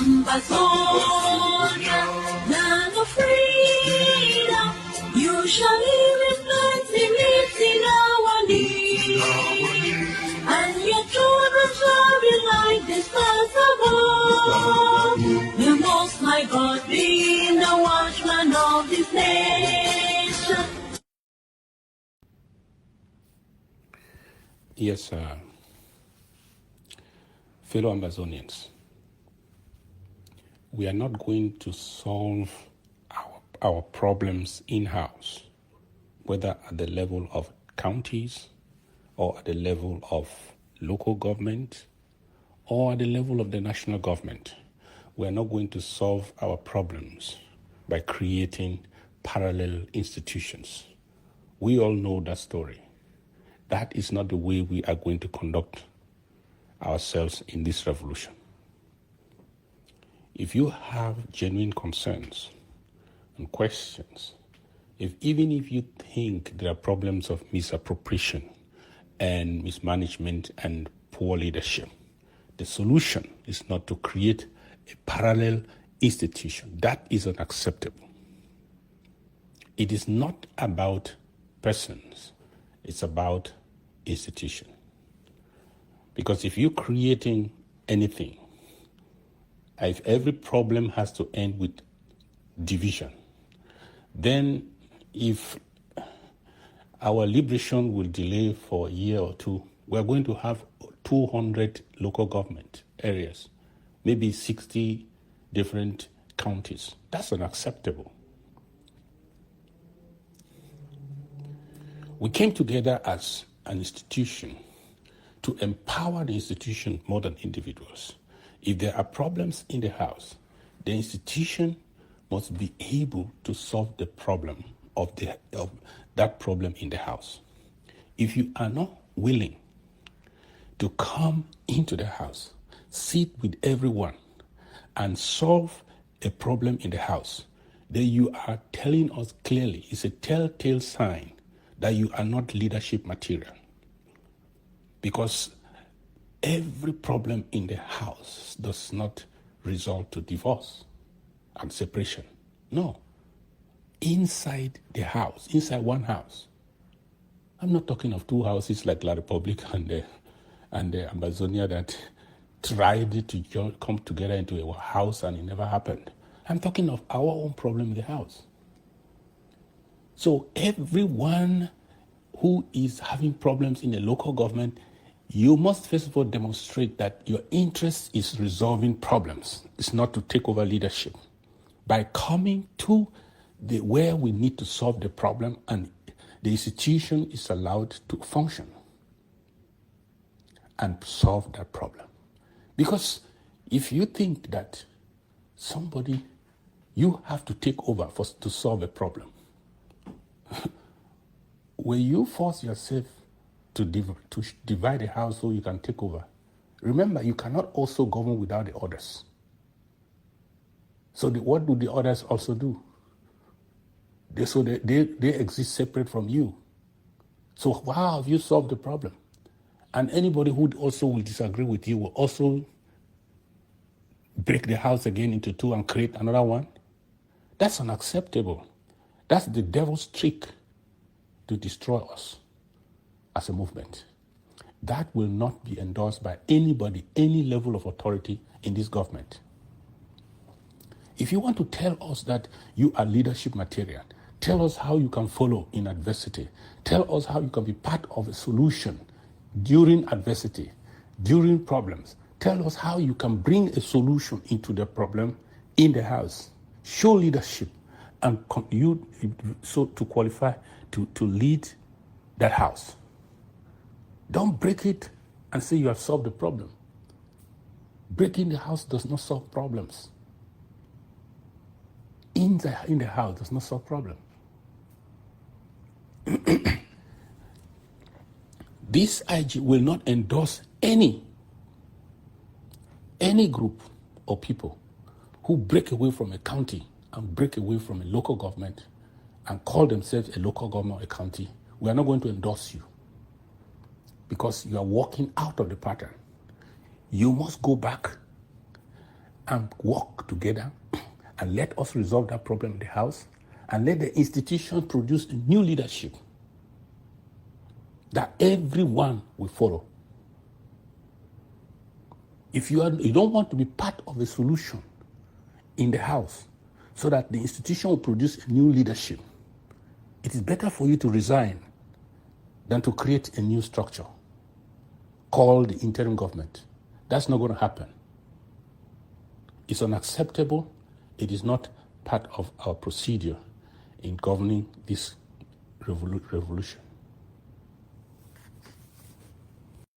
Ambazonia, land of freedom, you shall live in plenty, live in our need. And your children shall be like the stars above. The Most High God be the watchman of this nation. Yes, fellow Ambazonians, we are not going to solve our problems in-house, whether at the level of counties or at the level of local government or at the level of the national government. We are not going to solve our problems by creating parallel institutions. We all know that story. That is not the way we are going to conduct ourselves in this revolution. If you have genuine concerns and questions, even if you think there are problems of misappropriation and mismanagement and poor leadership, the solution is not to create a parallel institution. That is unacceptable. It is not about persons, it's about institution. Because if you're creating anything, if every problem has to end with division, then if our liberation will delay for a year or two, we're going to have 200 local government areas, maybe 60 different counties. That's unacceptable. We came together as an institution to empower the institution more than individuals. If there are problems in the house, the institution must be able to solve the problem of that problem in the house. If you are not willing to come into the house, sit with everyone, and solve a problem in the house, then you are telling us clearly, it's a telltale sign that you are not leadership material. Because every problem in the house does not result to divorce and separation. No. Inside the house, inside one house. I'm not talking of two houses like La Republic and the Ambazonia that tried to come together into a house and it never happened. I'm talking of our own problem in the house. So everyone who is having problems in the local government, you must first of all demonstrate that your interest is resolving problems. It's not to take over leadership. By coming to where we need to solve the problem and the institution is allowed to function and solve that problem. Because if you think that you have to take over to solve a problem, when you force yourself to divide the house so you can take over, remember, you cannot also govern without the others. So what do the others also do? They exist separate from you. So how have you solved the problem? And anybody who also will disagree with you will also break the house again into two and create another one. That's unacceptable. That's the devil's trick to destroy us as a movement. That will not be endorsed by anybody, any level of authority in this government. If you want to tell us that you are leadership material, tell us how you can follow in adversity. Tell us how you can be part of a solution during adversity, during problems. Tell us how you can bring a solution into the problem in the house. Show leadership and you so to qualify to lead that house. Don't break it and say you have solved the problem. Breaking the house does not solve problems. In the house does not solve problems. This IG will not endorse any group or people who break away from a county and break away from a local government and call themselves a local government or a county. We are not going to endorse you because you are walking out of the pattern. You must go back and work together and let us resolve that problem in the house and let the institution produce a new leadership that everyone will follow. If you don't want to be part of a solution in the house so that the institution will produce a new leadership, it is better for you to resign than to create a new structure called the interim government. That's not going to happen. It's unacceptable. It is not part of our procedure in governing this revolution.